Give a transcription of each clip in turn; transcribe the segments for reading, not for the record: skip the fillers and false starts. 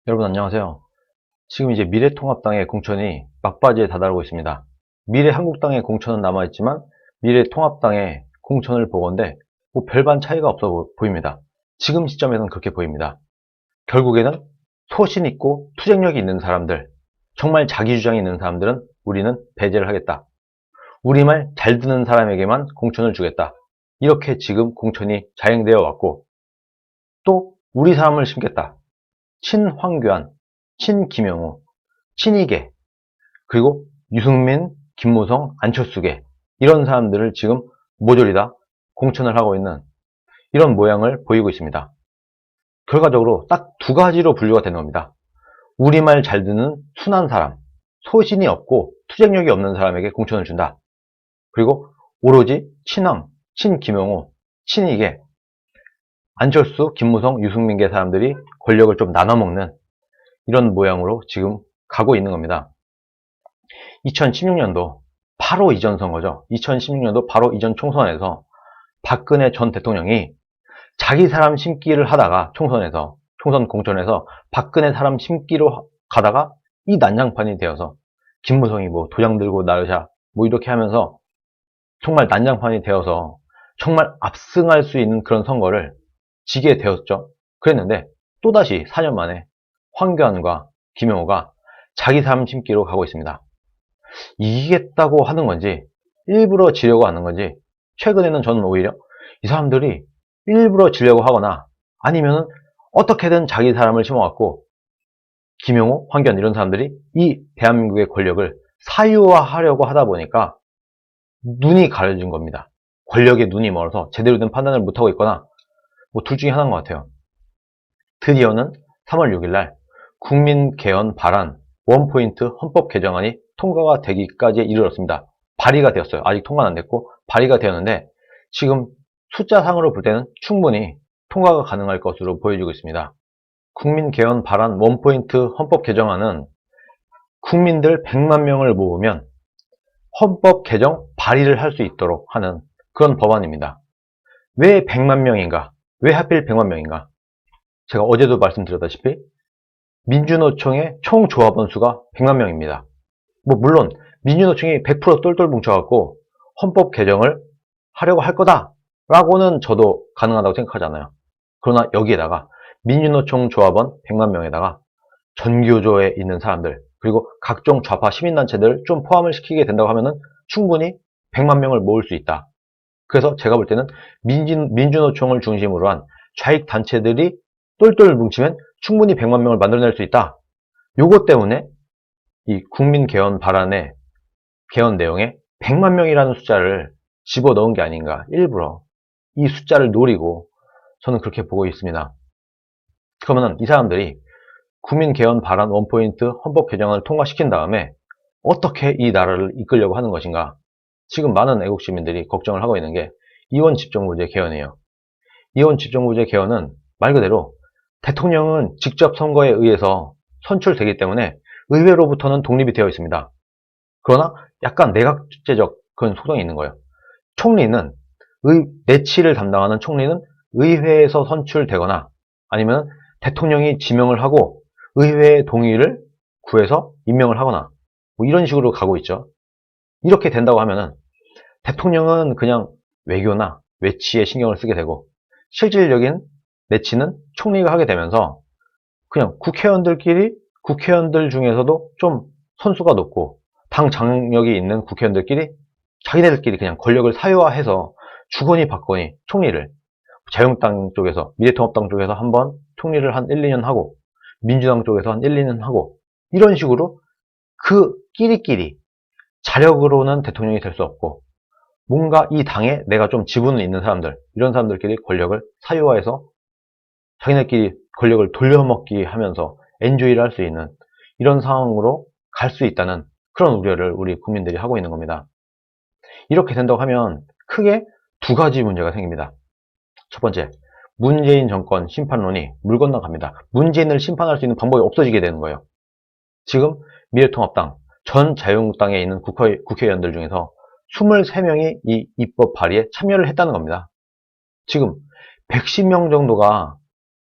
여러분 안녕하세요. 지금 이제 미래통합당의 공천이 막바지에 다다르고 있습니다. 미래한국당의 공천은 남아있지만 미래통합당의 공천을 보건대 뭐 별반 차이가 없어 보입니다. 지금 시점에서는 그렇게 보입니다. 결국에는 소신 있고 투쟁력이 있는 사람들, 정말 자기 주장이 있는 사람들은 우리는 배제를 하겠다. 우리 말 잘 듣는 사람에게만 공천을 주겠다. 이렇게 지금 공천이 자행되어 왔고, 또 우리 사람을 심겠다. 친황교안, 친김영우, 친이계, 그리고 유승민, 김무성, 안철수계, 이런 사람들을 지금 모조리 다 공천을 하고 있는 이런 모양을 보이고 있습니다. 결과적으로 딱 두 가지로 분류가 되는 겁니다. 우리말 잘 듣는 순한 사람, 소신이 없고 투쟁력이 없는 사람에게 공천을 준다. 그리고 오로지 친황, 친김영우, 친이계, 안철수, 김무성, 유승민계 사람들이 권력을 좀 나눠먹는 이런 모양으로 지금 가고 있는 겁니다. 2016년도 바로 이전 선거죠. 2016년도 바로 이전 총선에서 박근혜 전 대통령이 자기 사람 심기를 하다가 총선 공천에서 박근혜 사람 심기로 가다가 이 난장판이 되어서 김무성이 뭐 도장 들고 나르샤 뭐 이렇게 하면서 정말 난장판이 되어서 정말 압승할 수 있는 그런 선거를 지게 되었죠. 그랬는데 또다시 4년 만에 황교안과 김영호가 자기 사람 심기로 가고 있습니다. 이기겠다고 하는 건지 일부러 지려고 하는 건지 최근에는 저는 오히려 이 사람들이 일부러 지려고 하거나 아니면 어떻게든 자기 사람을 심어갖고 김영호, 황교안 이런 사람들이 이 대한민국의 권력을 사유화하려고 하다 보니까 눈이 가려진 겁니다. 권력에 눈이 멀어서 제대로 된 판단을 못하고 있거나 뭐 둘 중에 하나인 것 같아요. 드디어는 3월 6일날 국민개헌 발안 원포인트 헌법 개정안이 통과가 되기까지 이르렀습니다. 발의가 되었어요. 아직 통과는 안 됐고 발의가 되었는데 지금 숫자상으로 볼 때는 충분히 통과가 가능할 것으로 보여지고 있습니다. 국민개헌 발안 원포인트 헌법 개정안은 국민들 100만 명을 모으면 헌법 개정 발의를 할 수 있도록 하는 그런 법안입니다. 왜 100만 명인가? 왜 하필 100만 명인가? 제가 어제도 말씀드렸다시피 민주노총의 총 조합원 수가 100만 명입니다. 뭐 물론 민주노총이 100% 똘똘 뭉쳐갖고 헌법 개정을 하려고 할 거다라고는 저도 가능하다고 생각하잖아요. 그러나 여기에다가 민주노총 조합원 100만 명에다가 전교조에 있는 사람들 그리고 각종 좌파 시민단체들을 좀 포함을 시키게 된다고 하면은 충분히 100만 명을 모을 수 있다. 그래서 제가 볼 때는 민주노총을 중심으로 한 좌익 단체들이 똘똘 뭉치면 충분히 100만 명을 만들어낼 수 있다. 요것 때문에 이 국민개헌 발안의 개헌 내용에 100만 명이라는 숫자를 집어넣은 게 아닌가. 일부러 이 숫자를 노리고 저는 그렇게 보고 있습니다. 그러면 이 사람들이 국민개헌 발안 원포인트 헌법 개정안을 통과시킨 다음에 어떻게 이 나라를 이끌려고 하는 것인가. 지금 많은 애국시민들이 걱정을 하고 있는 게 이원 집정부제 개헌이에요. 이원 집정부제 개헌은 말 그대로 대통령은 직접 선거에 의해서 선출되기 때문에 의회로부터는 독립이 되어 있습니다. 그러나 약간 내각제적 그런 속성이 있는 거예요. 총리는 내치를 담당하는 총리는 의회에서 선출되거나 아니면 대통령이 지명을 하고 의회의 동의를 구해서 임명을 하거나 뭐 이런 식으로 가고 있죠. 이렇게 된다고 하면은 대통령은 그냥 외교나 외치에 신경을 쓰게 되고 실질적인 내치는 총리가 하게 되면서 그냥 국회의원들 중에서도 좀 선수가 높고 당 장력이 있는 국회의원들끼리 자기네들끼리 그냥 권력을 사유화해서 주거니 받거니 총리를 자유한국당 쪽에서 미래통합당 쪽에서 한번 총리를 한 1, 2년 하고 민주당 쪽에서 한 1, 2년 하고 이런 식으로 그 끼리끼리 자력으로는 대통령이 될 수 없고 뭔가 이 당에 내가 좀 지분을 있는 사람들 이런 사람들끼리 권력을 사유화해서 자기네끼리 권력을 돌려먹기 하면서 엔조이를 할 수 있는 이런 상황으로 갈 수 있다는 그런 우려를 우리 국민들이 하고 있는 겁니다. 이렇게 된다고 하면 크게 두 가지 문제가 생깁니다. 첫 번째, 문재인 정권 심판론이 물 건너갑니다. 문재인을 심판할 수 있는 방법이 없어지게 되는 거예요. 지금 미래통합당, 전 자유한국당에 있는 국회의원들 중에서 23명이 이 입법 발의에 참여를 했다는 겁니다. 지금 110명 정도가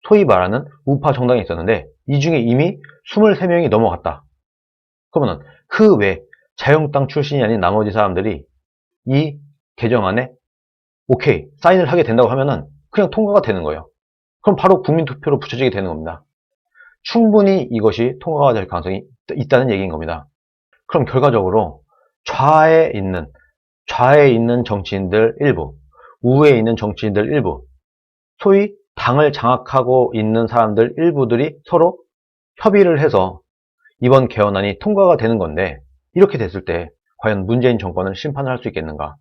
소위 말하는 우파 정당에 있었는데 이 중에 이미 23명이 넘어갔다. 그러면 그 외 자유한국당 출신이 아닌 나머지 사람들이 이 개정안에 오케이, 사인을 하게 된다고 하면은 그냥 통과가 되는 거예요. 그럼 바로 국민투표로 붙여지게 되는 겁니다. 충분히 이것이 통과가 될 가능성이 있다는 얘기인 겁니다. 그럼 결과적으로 좌에 있는 정치인들 일부, 우에 있는 정치인들 일부, 소위 당을 장악하고 있는 사람들 일부들이 서로 협의를 해서 이번 개헌안이 통과가 되는 건데, 이렇게 됐을 때 과연 문재인 정권을 심판을 할 수 있겠는가?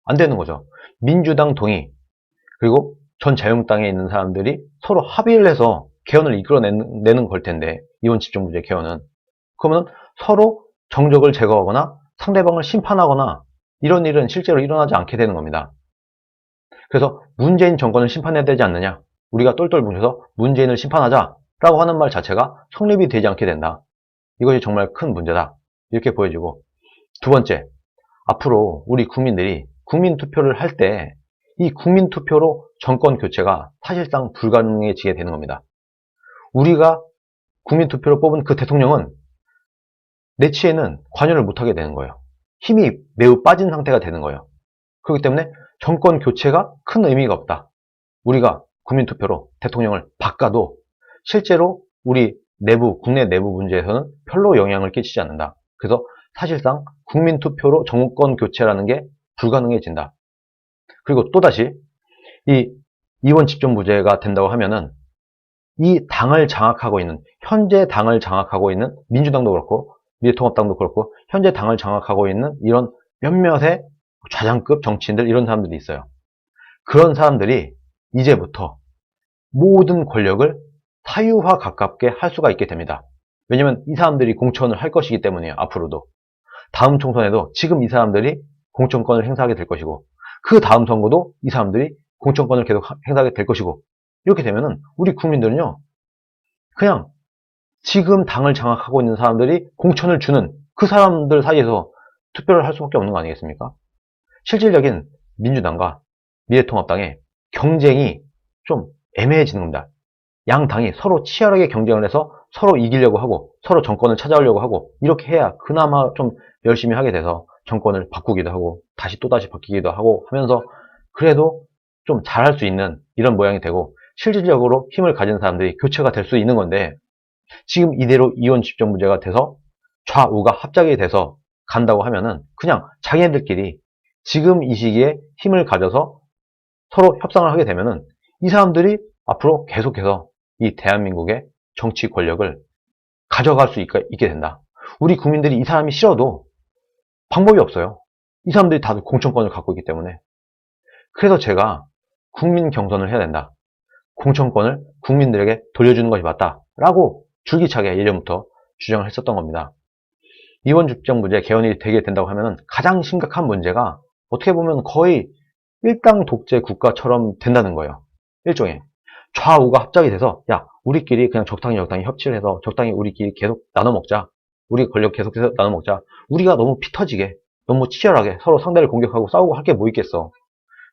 안 되는 거죠. 민주당 동의, 그리고 전 자유한국당에 있는 사람들이 서로 합의를 해서 개헌을 이끌어내는 걸 텐데, 이번 집정부제 개헌은. 그러면 서로 정적을 제거하거나 상대방을 심판하거나 이런 일은 실제로 일어나지 않게 되는 겁니다. 그래서 문재인 정권을 심판해야 되지 않느냐, 우리가 똘똘 뭉쳐서 문재인을 심판하자라고 하는 말 자체가 성립이 되지 않게 된다. 이것이 정말 큰 문제다, 이렇게 보여지고, 두 번째, 앞으로 우리 국민들이 국민투표를 할 때 이 국민투표로 정권 교체가 사실상 불가능해지게 되는 겁니다. 우리가 국민투표로 뽑은 그 대통령은 내치에는 관여를 못하게 되는 거예요. 힘이 매우 빠진 상태가 되는 거예요. 그렇기 때문에 정권 교체가 큰 의미가 없다. 우리가 국민투표로 대통령을 바꿔도 실제로 우리 국내 내부 문제에서는 별로 영향을 끼치지 않는다. 그래서 사실상 국민투표로 정권 교체라는 게 불가능해진다. 그리고 또다시 이번 집정부제가 된다고 하면은 이 당을 장악하고 있는, 현재 당을 장악하고 있는 민주당도 그렇고 미래통합당도 그렇고 현재 당을 장악하고 있는 이런 몇몇의 좌장급 정치인들, 이런 사람들이 있어요. 그런 사람들이 이제부터 모든 권력을 사유화 가깝게 할 수가 있게 됩니다. 왜냐면 이 사람들이 공천을 할 것이기 때문이에요. 앞으로도 다음 총선에도 지금 이 사람들이 공천권을 행사하게 될 것이고, 그 다음 선거도 이 사람들이 공천권을 계속 행사하게 될 것이고, 이렇게 되면은 우리 국민들은요, 그냥 지금 당을 장악하고 있는 사람들이 공천을 주는 그 사람들 사이에서 투표를 할 수밖에 없는 거 아니겠습니까? 실질적인 민주당과 미래통합당의 경쟁이 좀 애매해지는 겁니다. 양 당이 서로 치열하게 경쟁을 해서 서로 이기려고 하고 서로 정권을 찾아오려고 하고, 이렇게 해야 그나마 좀 열심히 하게 돼서 정권을 바꾸기도 하고 다시 또다시 바뀌기도 하고 하면서 그래도 좀 잘할 수 있는 이런 모양이 되고, 실질적으로 힘을 가진 사람들이 교체가 될 수 있는 건데, 지금 이대로 이원 집정부제가 돼서 좌우가 합작이 돼서 간다고 하면은 그냥 자기네들끼리 지금 이 시기에 힘을 가져서 서로 협상을 하게 되면은 이 사람들이 앞으로 계속해서 이 대한민국의 정치 권력을 가져갈 수 있게 된다. 우리 국민들이 이 사람이 싫어도 방법이 없어요. 이 사람들이 다들 공천권을 갖고 있기 때문에. 그래서 제가 국민 경선을 해야 된다, 공천권을 국민들에게 돌려주는 것이 맞다라고 줄기차게 예전부터 주장을 했었던 겁니다. 이번 집정부제 개헌이 되게 된다고 하면 가장 심각한 문제가 어떻게 보면 거의 일당 독재 국가처럼 된다는 거예요. 일종의 좌우가 합작이 돼서, 야, 우리끼리 그냥 적당히 협치를 해서 적당히 우리끼리 계속 나눠 먹자, 우리 권력 계속해서 나눠 먹자, 우리가 너무 피 터지게 너무 치열하게 서로 상대를 공격하고 싸우고 할 게 뭐 있겠어.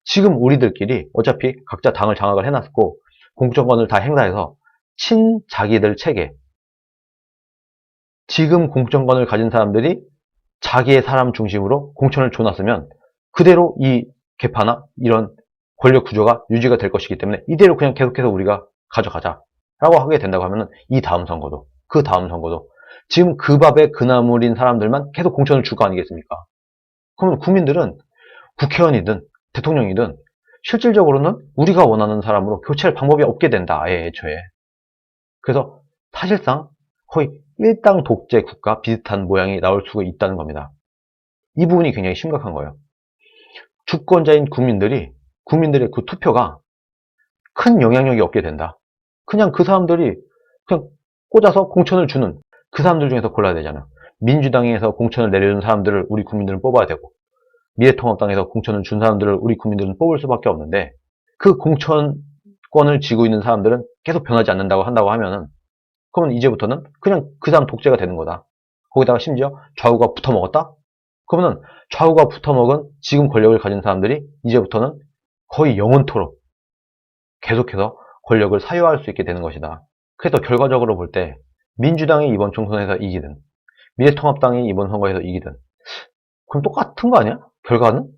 지금 우리들끼리 어차피 각자 당을 장악을 해놨고 공천권을 다 행사해서 친자기들 체계, 지금 공천권을 가진 사람들이 자기의 사람 중심으로 공천을 줘놨으면 그대로 이 개파나 이런 권력 구조가 유지가 될 것이기 때문에 이대로 그냥 계속해서 우리가 가져가자 라고 하게 된다고 하면 이 다음 선거도 그 다음 선거도 지금 그 밥에 그 나물인 사람들만 계속 공천을 줄 거 아니겠습니까? 그러면 국민들은 국회의원이든 대통령이든 실질적으로는 우리가 원하는 사람으로 교체할 방법이 없게 된다, 아예 애초에. 그래서 사실상 거의 일당 독재 국가 비슷한 모양이 나올 수가 있다는 겁니다. 이 부분이 굉장히 심각한 거예요. 주권자인 국민들의 그 투표가 큰 영향력이 없게 된다. 그냥 그 사람들이 그냥 꽂아서 공천을 주는 그 사람들 중에서 골라야 되잖아요. 민주당에서 공천을 내려준 사람들을 우리 국민들은 뽑아야 되고, 미래통합당에서 공천을 준 사람들을 우리 국민들은 뽑을 수밖에 없는데, 그 공천권을 쥐고 있는 사람들은 계속 변하지 않는다고 한다고 하면은, 그러면 이제부터는 그냥 그 사람 독재가 되는 거다. 거기다가 심지어 좌우가 붙어먹었다? 그러면은 좌우가 붙어먹은 지금 권력을 가진 사람들이 이제부터는 거의 영원토록 계속해서 권력을 사유화할 수 있게 되는 것이다. 그래서 결과적으로 볼 때 민주당이 이번 총선에서 이기든 미래통합당이 이번 선거에서 이기든 그럼 똑같은 거 아니야? 결과는?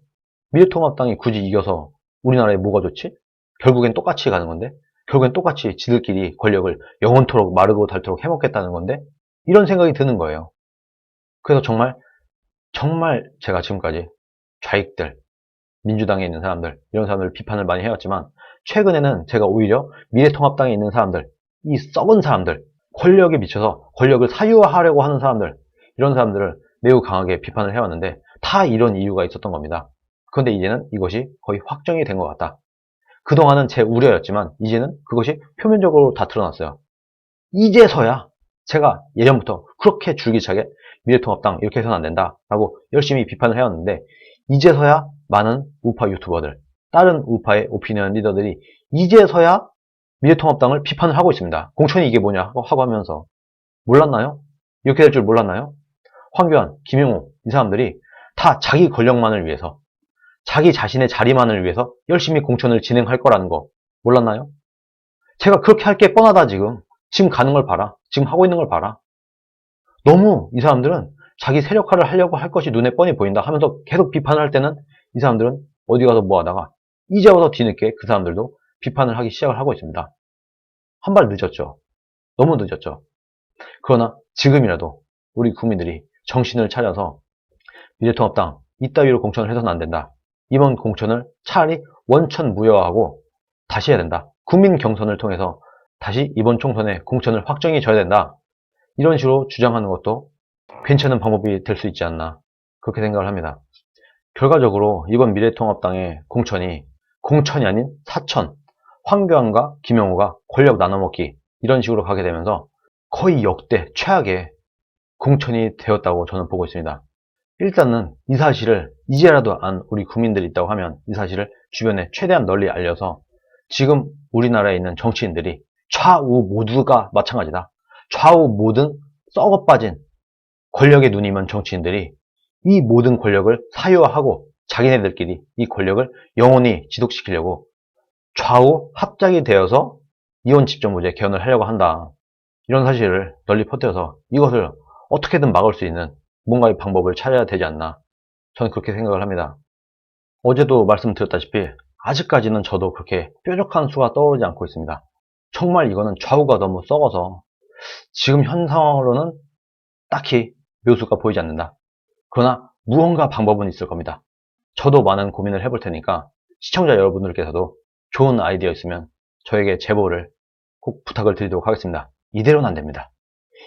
미래통합당이 굳이 이겨서 우리나라에 뭐가 좋지? 결국엔 똑같이 가는 건데, 결국엔 똑같이 지들끼리 권력을 영원토록 마르고 닳도록 해먹겠다는 건데, 이런 생각이 드는 거예요. 그래서 정말 제가 지금까지 좌익들, 민주당에 있는 사람들, 이런 사람들 비판을 많이 해왔지만, 최근에는 제가 오히려 미래통합당에 있는 사람들, 이 썩은 사람들, 권력에 미쳐서 권력을 사유화하려고 하는 사람들, 이런 사람들을 매우 강하게 비판을 해왔는데, 다 이런 이유가 있었던 겁니다. 그런데 이제는 이것이 거의 확정이 된 것 같다. 그동안은 제 우려였지만 이제는 그것이 표면적으로 다 드러났어요. 이제서야 제가 예전부터 그렇게 줄기차게 미래통합당 이렇게 해서는 안 된다 라고 열심히 비판을 해왔는데 이제서야 많은 우파 유튜버들, 다른 우파의 오피니언 리더들이 이제서야 미래통합당을 비판을 하고 있습니다. 공천이 이게 뭐냐 하고 하면서 몰랐나요? 이렇게 될 줄 몰랐나요? 황교안, 김용호 이 사람들이 다 자기 권력만을 위해서 자기 자신의 자리만을 위해서 열심히 공천을 진행할 거라는 거 몰랐나요? 제가 그렇게 할 게 뻔하다 지금. 지금 가는 걸 봐라. 지금 하고 있는 걸 봐라. 너무 이 사람들은 자기 세력화를 하려고 할 것이 눈에 뻔히 보인다 하면서 계속 비판을 할 때는 이 사람들은 어디 가서 뭐 하다가 이제 와서 뒤늦게 그 사람들도 비판을 하기 시작을 하고 있습니다. 한 발 늦었죠. 너무 늦었죠. 그러나 지금이라도 우리 국민들이 정신을 차려서 미래통합당 이따위로 공천을 해서는 안 된다. 이번 공천을 차라리 원천 무효화하고 다시 해야 된다. 국민 경선을 통해서 다시 이번 총선에 공천을 확정해 줘야 된다. 이런 식으로 주장하는 것도 괜찮은 방법이 될 수 있지 않나 그렇게 생각을 합니다. 결과적으로 이번 미래통합당의 공천이 아닌 사천, 황교안과 김영호가 권력 나눠먹기 이런 식으로 가게 되면서 거의 역대 최악의 공천이 되었다고 저는 보고 있습니다. 일단은 이 사실을 이제라도 안 우리 국민들이 있다고 하면 이 사실을 주변에 최대한 널리 알려서 지금 우리나라에 있는 정치인들이 좌우 모두가 마찬가지다. 좌우 모든 썩어빠진 권력의 눈이 먼 정치인들이 이 모든 권력을 사유화하고 자기네들끼리 이 권력을 영원히 지속시키려고 좌우 합작이 되어서 이혼 집정부제 개헌을 하려고 한다. 이런 사실을 널리 퍼뜨려서 이것을 어떻게든 막을 수 있는 뭔가의 방법을 찾아야 되지 않나. 저는 그렇게 생각을 합니다. 어제도 말씀드렸다시피 아직까지는 저도 그렇게 뾰족한 수가 떠오르지 않고 있습니다. 정말 이거는 좌우가 너무 썩어서 지금 현 상황으로는 딱히 묘수가 보이지 않는다. 그러나 무언가 방법은 있을 겁니다. 저도 많은 고민을 해볼 테니까 시청자 여러분들께서도 좋은 아이디어 있으면 저에게 제보를 꼭 부탁을 드리도록 하겠습니다. 이대로는 안 됩니다.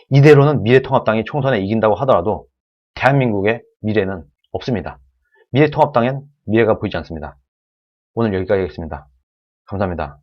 이대로는 미래통합당이 총선에 이긴다고 하더라도 대한민국의 미래는 없습니다. 미래통합당엔 미래가 보이지 않습니다. 오늘 여기까지 하겠습니다. 감사합니다.